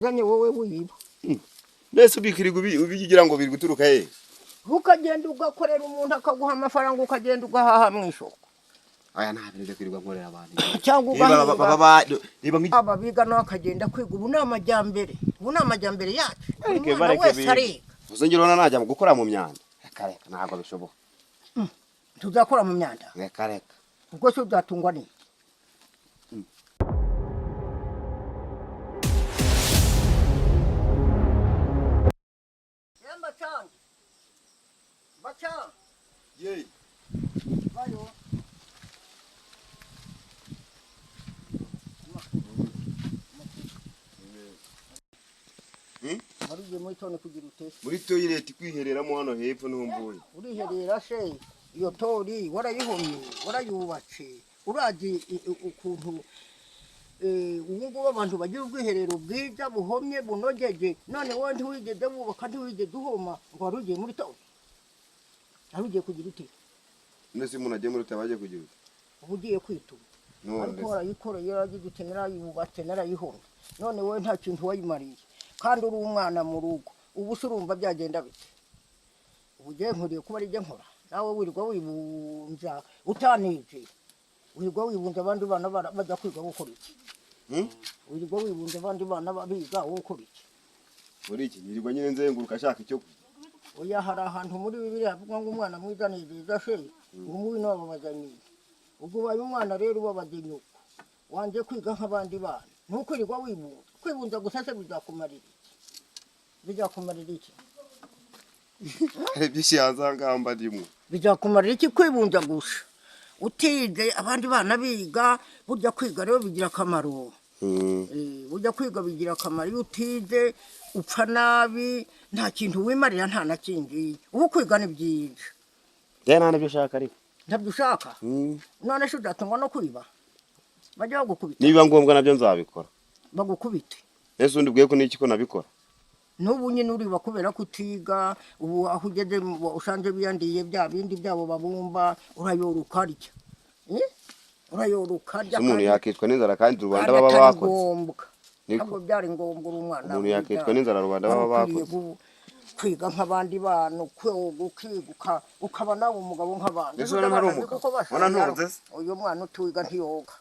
Ganye wowe wiba. Mbese ubikiriga ubigira ngo biri guturuka he? Ukagenda ugakorera umuntu akaguha amafaranga ukagenda ugahaha mu isoko. Aya ntabirije kwirirwa nkorera abantu. Cyangwa ugahinga. Aba biga no akagenda kwiga ubu namajyambere. Ubu namajyambere yacu. Bareke uzongera ona najya gukora mu myanda. Reka ntabwo bishoboka. Tuzakora mu myanda. Reka. Ubwo se uzatungwa ni? Bacha. Yey. Bayo. Maruje muri tone kugira ute? Muri toilet kwihereramo hano hepfo n'umbuye. Uriherera se iyo tori warayihomye, warayubatse. Urazi ukuntu ubungubu abantu bagira ubwiherero bwiza buhomye bunogeje. None wowe ntiwigeze wubaka ntiwigeze uhoma ngo warugiye muri tori. Arugiye kugira ute? Nese umuntu agiye muri tabaje kugira ute? Ubugiye kwituma. Ariko warayikoreye yaragize ute narayubatse narayihomye. None wowe nta kintu wayimariye. Kandi uri umwana mu rugo ubu surumva byagenda bite ubuje nkuriye kuba ari je nkora nawe wirirwa wibunza utanije wirirwa wibunza abandi bana bajya kwiga gukora iki wirirwa wibunza abandi bana babiga gukora iki muri iki nirirwa nyine nzenguruka ashaka icyo oya hari ahantu muri Bibiliya avuga ngo umwana mwiza neza she umuwi no babazanye ubwo baye umwana rero babagenyuko wanje kwiga nk'abandi bana nuko wirirwa wibunza kwibunza gusase bizakumarira iki byishanza ngamba ndimwe bizakumarira iki kwibunza gusha utize abandi bana biga burya kwiga rero bigira akamaro burya kwiga bigira akamaro utize upfa nabi nta kintu wimarira nta nakindi ubu kwiga ni byiza dena nabyo shaka ariko ntabyo ushaka none se uzatungwa no kwiba bajya bagukubita niba ngombwa nabyo nzabikora bagukubite ese undi bwiye ko niki ko nabikora nubu nyine uriba kubera kutiga ubu aho ugeze usanze biyandiye bya bindi byabo babumba urayoruka arya urayoruka arya umuntu yakitwa n'inzara kandi Rwanda baba bakoze ntabwo byari ngombwa umwana umuntu yakitwa n'inzara Rwanda baba bakoze kwiga nk'abandi bantu ukiguka ukaba nawe umugabo nk'abandi ese wana ari umugabo wana ntuze uyu mwana utiga ntiyoga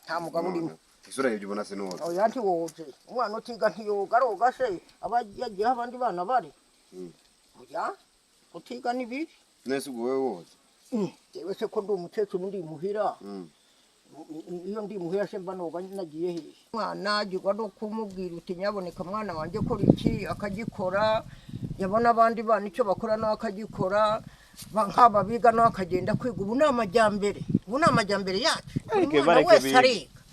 nta mugabo urimo isura y'ibyo ubona se n'uwoze oya ntiwoze umwana utiga ntiyoga aroga se abagiye abandi bana bari oya utiga ni bibi nese ubwo wewe woze yewe se ko ndi umukecuru ndi muhira iyo ndi muhira se mba noga nagiye he mwana agirwa no kumubwira uti nyaboneka mwana wanje ko iki akagikora yabona abandi bana icyo bakora nawe akagikora nk'aba biga nawe akagenda kwiga ubu namajyambere yacu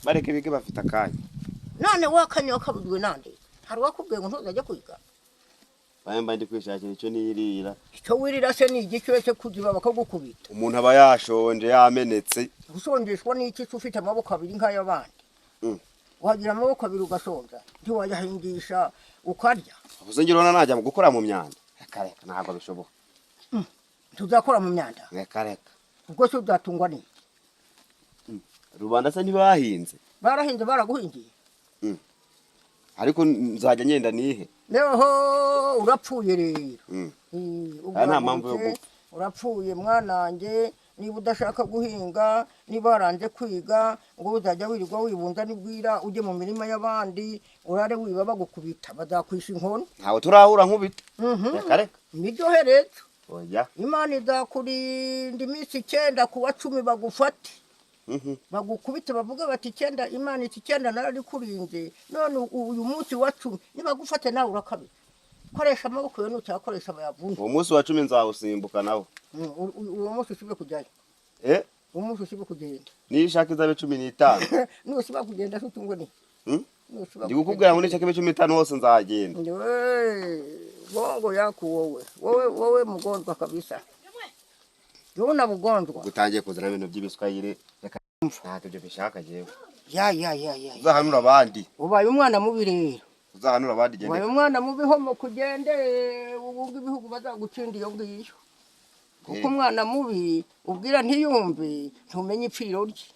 bareke bige bafite akanya none wakanya wakabudwe nande hari wakubwiye ngo ntuzajya kwiga bayamba ndi kwishakira icyo nirira icyo wirira se ni igicyo cyo kuziba bakagukubita umuntu aba yashonje yamenetse gusonjeshwa n'iki ufite amaboko abiri nk'ay'abandi wagira amaboko abiri ugasonza ntiwayahingisha ukarya uzongera ona najya gukora mu myanda reka ntabwo bishoboka tuzakora mu myanda reka ubwo se uzatungwa ni rubanda se ntibahinze barahinze baraguhingiye ariko nzajya ngenda nihe neho urapfuye rero nta mpamvu yo gupfa urapfuye mwanange niba udashaka guhinga niba waranze kwiga ngo uzajya wirirwa wibunza nibwira ujye mu mirima y'abandi urare wiba bagukubita bazakwisha inkono ntawe turahura nkubita reka niryohereza oya Imana izakurinda iminsi 9 kuwa 10 bagufate bagukubita bavuga bati 9 Imana iti 9 narari kurinze none uyu munsi wa 10 nibagufate nawe urakabira koresha amaboko yo n'utakoresha abayavunja uwo munsi wa 10 nzawusimbuka nawo uwo munsi usibe kujyayo uwo munsi usibe kugenda nishaka izabe 15 nusiba kugenda tutungwe ni ndi gukubwira ngo nishaka 15 hose nzagenda bongo yako wowe mugondwa kabisa yona mugondwa gutangiye kuzana ibintu by'ibiswahili reka ntabwo byo bishaka jewe ya uzahanura abandi ubaye umwana mubi rero uzahanura abandi gende ubaye umwana mubi homo kugende ubunga ibihugu bazagucinda iyo ngiyo kuko umwana mubi ubwira ntiyumve ntumenye ipfiro rye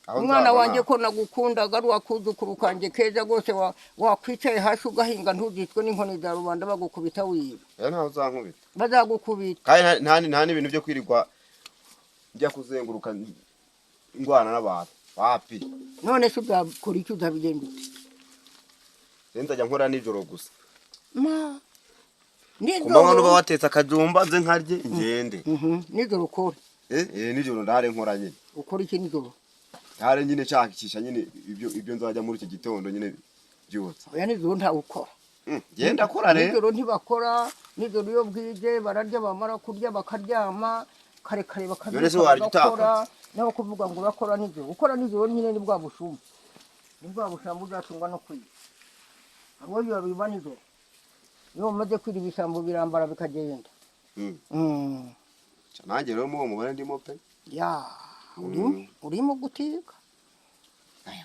umwana wanjye ko nagukundaga ari wakuzukuru kanjye keza rwose wakwicaye hasi ugahinga ntuzitwe n'inkoni za rubanda bagukubita wiba ntaho uzankubita bazagukubita kandi nta n'ibintu byo kwirirwa njya kuzenguruka ingwana n'abantu wapi none se uzakora iki uzabigenda ute nzajya nkora nijoro gusa nijoro kumanywa nuba watetse akajumba nze nkarye ngende nijoro ukora nijoro ndahare nkora nyine ukora iki nijoro ndahare nyine nshakisha nyine ibyo nzajya muri iki gitondo nyine byose oya nijoro ntawe ukora genda akora rero nijoro ntibakora nijoro iyo bwije bararya bamara kurya bakaryama kare kare bakabikora naho kuvuga ngo urakora nijoro ukora nijoro nyine ni bwa bushumba uzatungwa no kwiba abo biba nijoro iyo umaze kwira ibisambo birambara bikagenda nanjye rero muwo mubare ndimo pe urimo gutiga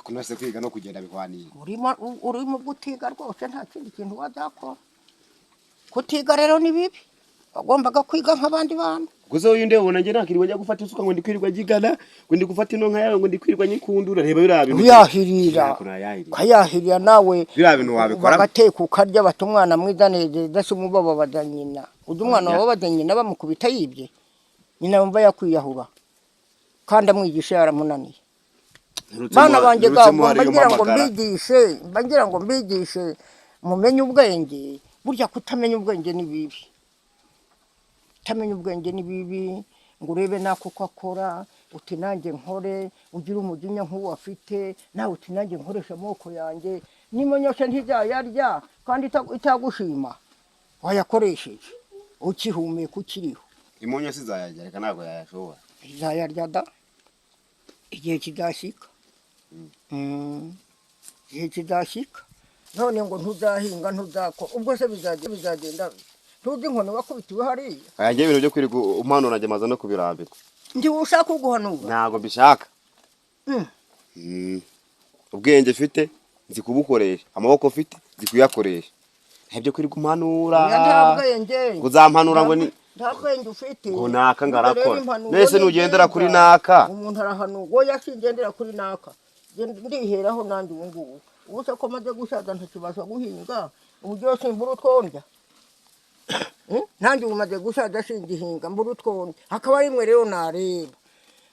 kunase kwiga no kugenda bihwaniye urimo gutiga rwose nta kindi kintu wazakora kutiga rero ni bibi wagombaga kwiga nk'abandi bantu gusa uyu ndebe ubona njye nakiriwe njya gufata isuka ngo ndi kwirirwa gigana ngo ndi gufata inonka yawe ngo ndi kwirirwa nyikundura reba biriya bintu ukayahirira nawe biriya bintu wabikora bagateka ukarya bata umwana mwiza neza se umubabaza nyina ujya umwana wababaza nyina bamukubita yibye nyina wumva yakwiyahura kandi amwigisha yaramunaniye bana banjye gabo mbagira ngo mbigishe mumenye ubwenge burya kutamenya ubwenge ni bibi kutamenya ubwenge ni bibi ngo urebe nako uko akora uti nanjye nkore ugira umujinya nk'uwo afite nawe uti nanjye nkoresha amaboko yanjye nimonyoshe ntizayarya kandi itagushima wayakoresheje ukihumeka ukiriho imonyo sizayarya reka ntabwo yayashobora izayarya da igihe kizashyika igihe kizashyika none ngo ntuzahinga ntuzakora ubwo se bizagenda tuzi inkoni wakubitiwe hariya ayanjye ibintu byo kwirirwa umpanura njye maze no kubirambirwa ndiwe ushaka uguhanura ntabwo mbishaka ubwenge mfite nzi kubukoresha amaboko mfite nzi kuyakoresha ntabyo kwirirwa umpanura ngo uzampanura ngo ni nta bwenge ufite ngo naka ngarakora mbese nugendera kuri naka umuntu arahanura wowe yasingendera kuri naka ndiheraho nanjye ubu ngubu ubu se ko maze gusaza ntakibasha guhinga ubu byose mbura utwondya nanjye ubu maze gusaza singihinga mbura utwondya hakaba rimwe rero nareba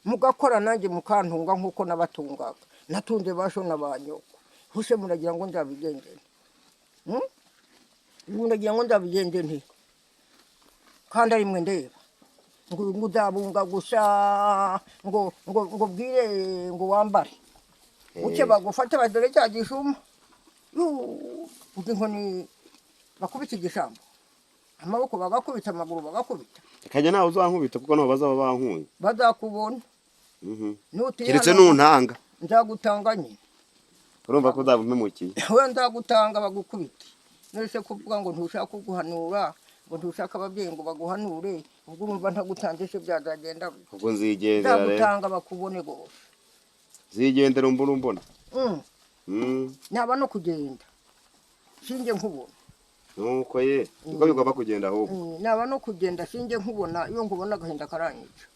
mugakora nanjye mukantunga nk'uko nabatungaga natunze basho na ba nyoko huse muragira ngo nzabigendere muragira ngo nzabigendere nti kandi ari mwe ndeba ngo uzabunga gusa ngo bwire ngo wambare uke bagufate badore cya gishuma uzi inkoni bakubita igishambo amaboko bagakubita amaguru bagakubita kajya nawe uzankubita kuko nabo bazaba bankuye bazakubona keretse nuntanga nzagutanga nyine urumva ko uzabumpemukiye we nzagutanga bagukubite nese kuvuga ngo ntushaka kuguhanura ngo ntushaka ababyeyi ngo baguhanure ubwo urumva ntagutanze se byazagenda ubwo nzigendera rero nzagutanga bakubone gose zigendera umbona naba no kugenda singe nkubona nuko ye niko bigomba kugenda ahubwo naba no kugenda singe nkubona iyo nkubona agahinda karanyica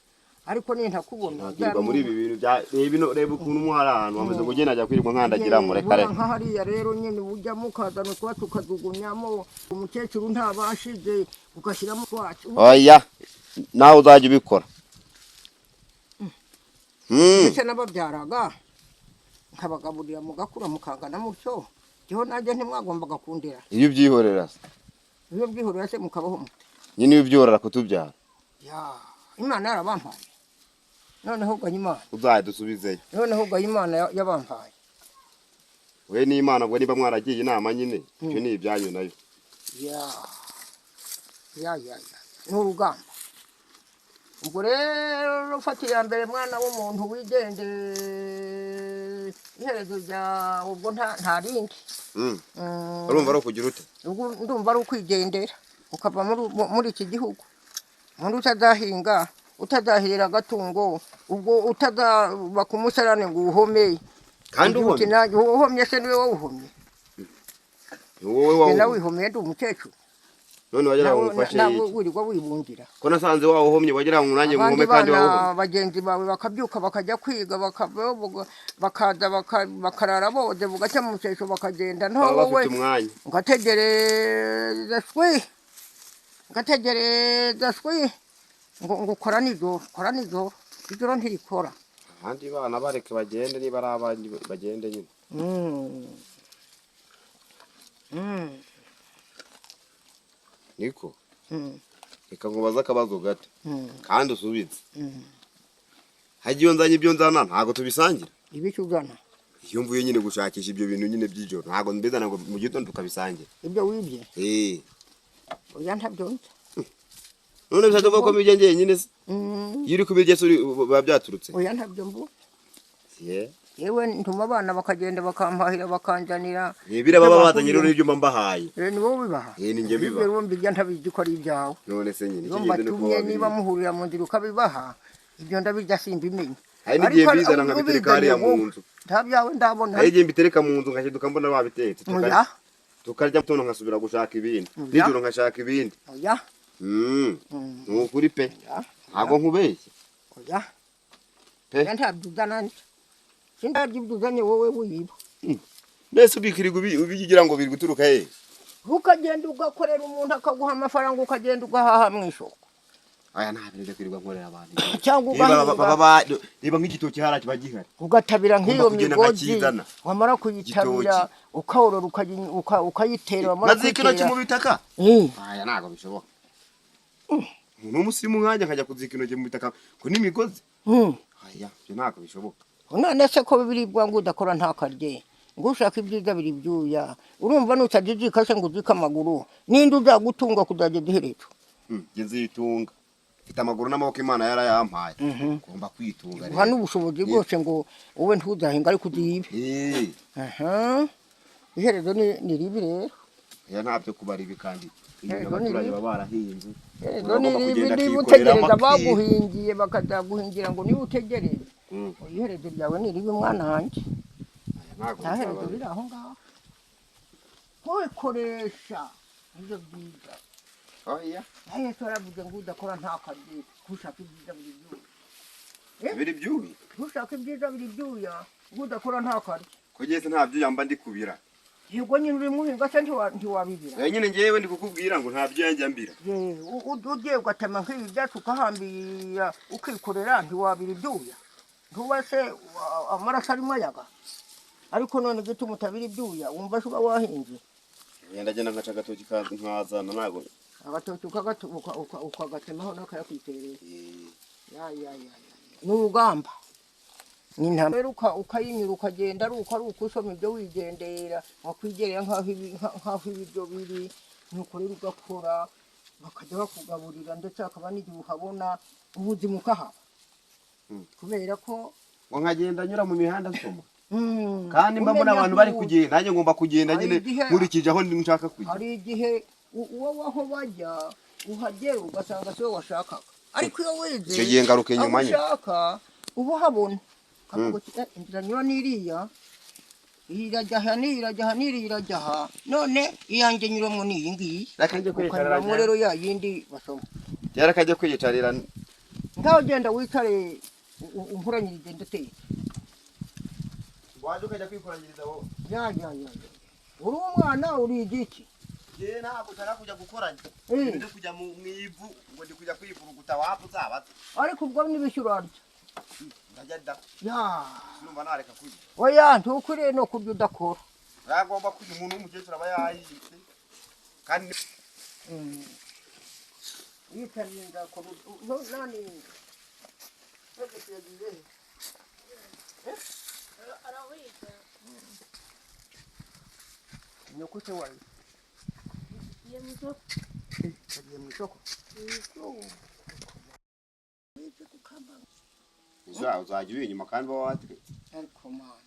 ariko nintakubona ntabwo muri ibi bintu bya reba ukuntu umwara ahantu wamaze kugenda ajya kwirirwa nkandagira muri kare nka hariya rero nyine ujya mukazana twa tukajugunyamo umukecuru ntabashije ugashyiramo twacu oya nawe uzajya ubikora ndetse n'ababyaraga nkabagaburira mugakura mukangana mutyo jeho nanjye ntimwagombaga kundera iyo ubyihorera se mukabaho mute nyine iyo ubyorora kutubyara imana yarabampaye noneho ugaya imana uzaye dusubizeyo noneho ugaya imana yabampaye we n'imana ubwo niba mwaragiye inama nyine icyo ni ibyanyu nayo ni urugamba ubwo rero ufata iya mbere mwana w'umuntu wigendeye iherezo ryawe ubwo nta rindi urumva ari ukugira ute ndumva ari ukwigendera ukava muri iki gihugu muri utazahinga utazahirira agatungo ubwo utazaba ku musarane ngo uhome kandi uhomye se niwe wawuhomye wowe nawe wihomye ndi umukecuru none wagira ngo ngufashe nawe wirirwa wibungira ko nasanze wawuhomye wagira ngo nanjye muhome kandi wawuhomye bagenzi bawe bakabyuka bakajya kwiga bakaza bakarara boze bugacya mu musesho bakagenda nto wowe ngategereza shwi ngo ukora nijoro ijoro ntirikora abandi bana bareke bagende niba ari abandi bagende nyine niko reka nkubaza akabazo gato kandi usubize hagiye nzanye ibyo nzana ntago tubisangira ibiki uzana iyo mvuye nyine gushakisha ibyo bintu nyine by'ijoro ntago mbizana ngo mu gitondo tukabisangira ibyo wibye oya ntabyo none bishaka ko mbijye njyenyine se yiri kubirye biba byaturutse oya ntabyo mbu yewe ntuma abana bakagenda bakampahira bakanjanira bira baba bazanye rero ibyo mbahaye ni wowe bibaha ni njye biba rero mbijya ntabizi ko ari ibyawe none se nyine batumye niba muhurira mu nzira ukabibaha ibyo ndabirya simbimenye hari n'igihe bizana nkabitereka hariya mu nzu nta byawe ndabona hari igihe mbitereka mu nzu nkashyiduka mbona babitetse tukarya mutono nkasubira gushaka ibindi nijoro nkashaka ibindi oya nukuri pe ntago nkubeshye oya pe ntabyo uzana sindabyo uzanye wowe wiba mbese ubikiriga ubigira ngo biri guturuka he ukagenda ugakorera umuntu akaguha amafaranga ukagenda ugahaha mu isoko aya ntabirinde kwirirwa nkorera abantu cyangwa niba nk'igitoki hara kiba gihari ugatabira nk'iyo migozi wamara kuyitabira ukaworora ukayitera wamara kuyitera nazikino mu bitaka aya ntago bishoboka umuntu w'umusirimu nkajya nkajya kuzika intoki mu bitaka ko n'imigozi aya byo ntago bishoboka none se ko biribwa ngo udakora ntakarye ngo ushaka ibyiza biri byuya urumva nutajijika se ngo uzika amaguru ninde uzagutunga kuzajya duherejo nzitunga mfite amaguru n'amaboko Imana yarayampaye ngomba kwitunga rero n'ubushobozi bwose ngo wowe ntuzahinga ariko uzibe iherezo ni ribi rero ya ntabyo kubara ibi kandi abaturage baba barahinze niba utegereza baguhingiye bakazaguhingira ngo niba utegereze iherezo ryawe ni ribi mwana wanjye nta herezo riri aho ngaho kwikoresha nibyo byiza nawe turavuze ngo udakora ntakarye ushaka ibyiza biri byuya ushaka ibyiza biri byuya ngo udakora ntakarye kugeze nta byuya mba ndi kubira yego nyine uri muhinga se ntiwabibira nyine ngewe ndi kukubwira ngo nta byuya njya mbira ugiye ugatema nk'ibi byatsi ukahambira ukikorera ntiwabira ibyuya ntuba se amaraso arimo ayaga ariko none gituma utabira ibyuya wumva se uba wahinze ndagenda nkaca agatoki nkazana ntago agatoki ukagatemaho n'akayakwiterera ni urugamba ni intambwe ukayinyura ukagenda ari uko usoma ibyo wigendera wakwigerera nk'aho ibiryo biri nuko rero ugakora bakajya bakugaburira ndetse hakaba n'igihe uhabona ubuzima ukahaba kubera ko ngo nkagenda nyura mu mihanda nsoma kandi mba mbona abantu bari kugenda nanjye ngomba kugenda nyine nkurikije aho nshaka kujya hari igihe wowe aho bajya uhagera ugasanga siwe washakaga ariko iyo wize icyo gihe ngaruka inyuma nyine ushaka uba uhabona inzira nyura n'iriya irajya aha irajya aha none iyanjye nyuramo ni iyi ngiyi ukanyuramo rero ya yindi basoma yarakajya kwiyicarira ngaho genda wicare unkuranyirize ndateye waje ukajya kwikoranyiriza wowe uri umwana uri igiki ntabwo ushaka kujya gukoranya ndi kujya mu ivu ngo ndi kujya kwivuruguta wapfa uzabaza ariko ubwo n'ibishyura urarya ndajya da numva nareka kurya oya ntukwiriye no kurya udakora yagomba kurya umuntu w'umukecuru aba yayize kandi yitarinda ko nani arawiga nyoko se wayi yagiye mu isoko uzajya uba inyuma kandi uba wategetse ariko mwana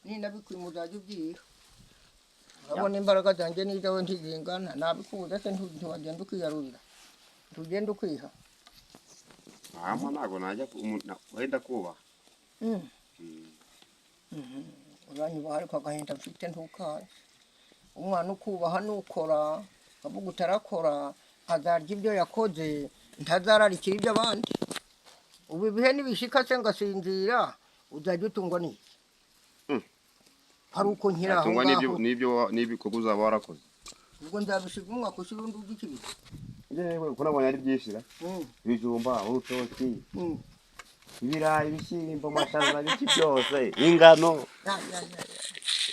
ninabikwiye muzajya ubyiha urabona imbaraga zanjye n'izawe ntizingana nabikubuza se ntiwagenda ukiyarurira ntugenda ukwiha ntabwo najya wenda kubaha uranyubaha ariko agahinda mfite ntukaze umwana ukubaha nukora kavuga utarakora azarya ibyo yakoze ntazararikira iby'abandi. Ubu ibihe nibishika se ngasinzira uzajya utungwa n'iki? Hari uko nkira aho ngaho n'ibikorwa uzaba warakoze. Ubwo nzabishiga umwaka ushira undi ugikibita. Yewe uko nabonye ari byishira. Ibijumba, urutoki, ibirayi, ibishyimbo, amashaza, n'iki byose, ingano.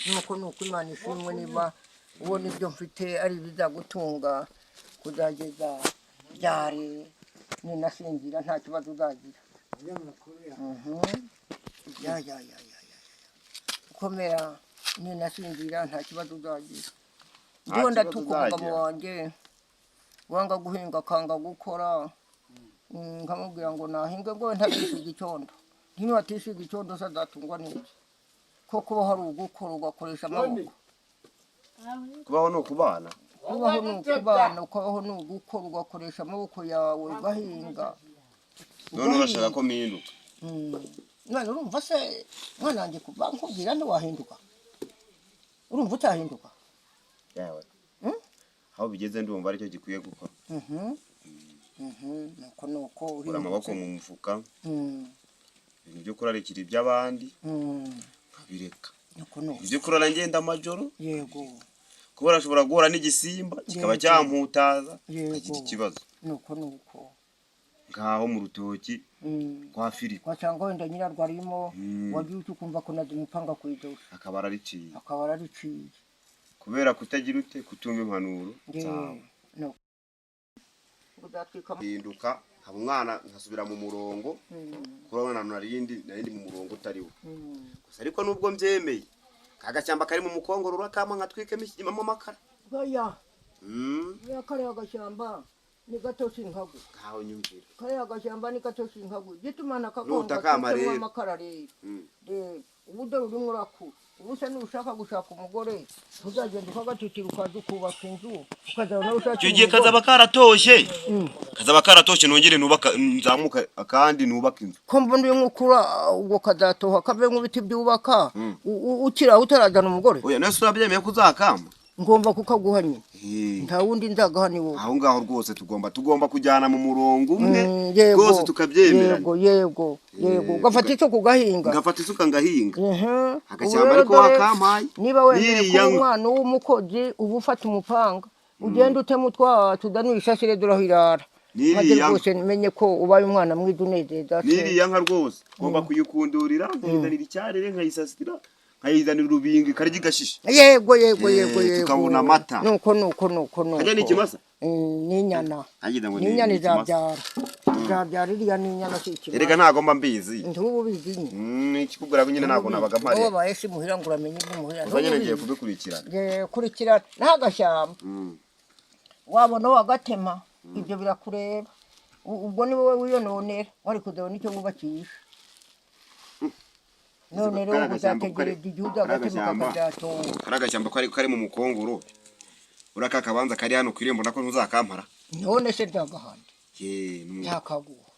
Nuko Imana ishimwe niba ubona ibyo mfite ari bizagutunga kuzageza ryari ninasinzira nta kibazo uzagira. Ukomera ninasinzira nta kibazo uzagira. Ndiho ndatuka umugabo wanjye wanga guhinga akanga gukora, nkamubwira ngo nahinge ngo ntabisiga icyondo. Ntiwatisiga icyondo se azatungwa n'iki? Ko kuba hari ugukora ugakoresha amaboko. Kubaho ni ukubana. Kubaho ni ukubana, ukabaho ni ugukora ugakoresha amaboko yawe ugahinga. None urashaka ko mpinduka? None urumva se mwana wanjye kuva nkubwira ntiwahinduka? Urumva utahinduka? Yawe. Aho bigeze ndumva aricyo gikwiye gukora. Nuko uri amaboko mu mufuka. Ibintu byo kurarikira iby'abandi. Kabireka. Ibyo kurara ngenda amajoro. Yego. Kubera ashobora guhura n'igisimba kikaba cyamputaza kagira ikibazo. Nuko. Ngaho mu rutoki kwa Filipo. Kwacanga wenda nyirarwarimo wagiye ukumva ko nazi umupanga kwidosha. Akabara riciye. Kubera kutagira ute kutumva impanuro zawe. Hinduka haba umwana nkasubira mu murongo kurabona narindi mu murongo utariwo. Gusa ariko nubwo mbyemeye kagashyamba kari mu mukongoro urakama nkatwikemo ikimamo amakara. Oya. Kare agashyamba ni gato sinkagu. Kaho nyumvira. Kare agashyamba ni gato sinkagu. Gitumana kagonga kamo amakara rero. Ubude urimo urakura. Ubuse nushaka gushaka umugore uzagenda ukagatitira ukaza ukubaka inzu ukazabona ushaka. Cyo gihe kazaba karatoshe. Kazaba karatoshe nongere nubaka nzamuka akandi nubaka inzu. Ko mbundi nkukura ubwo kazatoha kave mu biti byubaka ukira utarajana umugore. Oya nase urabyemeye kuzakamba. Ngomba kukaguhanye. Nta wundi ndagahani wowe. Aho ngaho rwose tugomba kujyana mu murongo umwe rwose tukabyemera. Yego. Gafata icyo kugahinga. Gafata isuka ngahinga. Agashyamba ariko wakampaye. Niba wemeye ko umwana w'umukozi uba ufata umupanga ugenda utema tudanisha sire durahirara. Maze rwose menye ko ubaye umwana mwiza unezeza. Niriya nka rwose ngomba kuyikundurira nkizanira icyarere nkayisasira. Ayizanira urubingi karyi gashisha. Yego. Tukabona amata. Nuko. Hajya n'ikimasa? Ni inyana. Ni inyana izabyara iriya ni inyana cy'ikimasa. Erega ntago mba mbizi. Ntubizi nyine. Ikikubwira ko nyine ntago nabaga mpari. Wowe baye muhira ngo uramenye iby'umuhira. Uzanye ngiye kubikurikirana. Kurikirana ntagashyamba. Wabona wagatema ibyo birakureba. Ubwo ni wowe wiyononera wari kuzabona icyo wubakisha. None rero uzategereza igihugu agatema kakajyatonga. Karagashyamba kari mu mukongoro. Uraka kabanza kari hano kwirembo nako ntuzakampara. None se ryagahandi. Ntakaguha.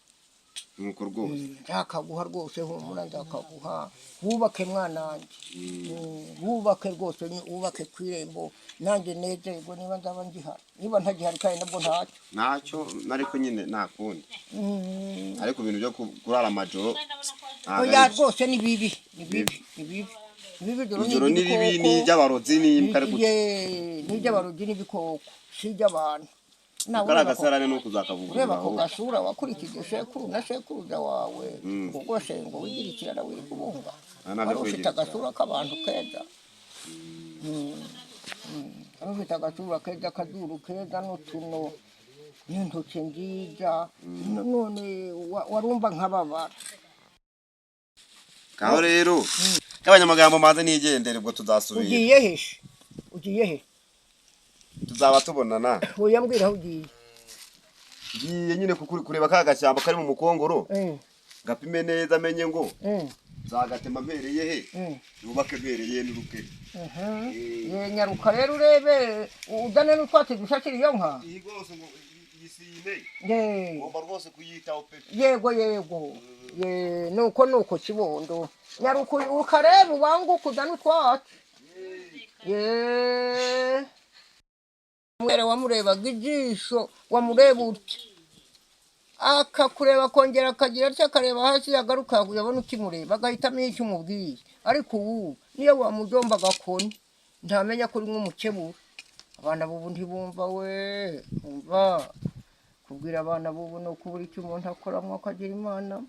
Nuko rwose. Ntakaguha rwose humura ndakaguha. Wubake mwana wanjye. Wubake rwose wubake kwirembo. Nanjye nezerwa niba ndaba ngihari. Niba ntagihari kandi nabwo ntacyo nariko nyine nakundi. Ariko ibintu byo kurara amajoro. Oya rwose ni bibi. Ijoro ni bibi ni iby'abarozi n'imbwa ariko. Ni iby'abarozi n'ibikoko. Si iby'abantu. Karagasarane no kuzakavuga. Ureba ko gasura wakurikije sekuru na sekuruza wawe. Ngo rwose ngo wigirikirana wikubunga. Ufite agasura k'abantu keza. Ufite agasura keza kazuru keza n'utuno n'intoki nziza. None warumva nk'ababara. Kaho rero kabanyamagambo maze nigendere ubwo tuzasubira. Ugiye he? Tuzaba tubonana. Oya mbwira ugiye. Ngiye nyine kureba kagashyamba kari mu mukongoro. Gapime neza menye ngo. Zagatema mpereye he? Yubake mpereye n'uruke. Nyaruka rero urebe udane n'utwatsi dushakira iyo nka. Iyi rwose ngo yisine. Ngomba rwose kuyitaho pe. Yego. Nuko kibondo. Nyaruka ukareba ubanguka udane utwatsi. kera wamurebaga ijisho wamureba utya akakureba akongera akagira atya akareba hasi yagaruka yabona ukimureba agahitamo icyo umubwiye ariko ubu niyo wamujomba agakoni ntamenya ko uri nk'umukebura abana bubu ntibumva we umva kubwira abana bubu no kubura icyo umuntu akoramo akagira imana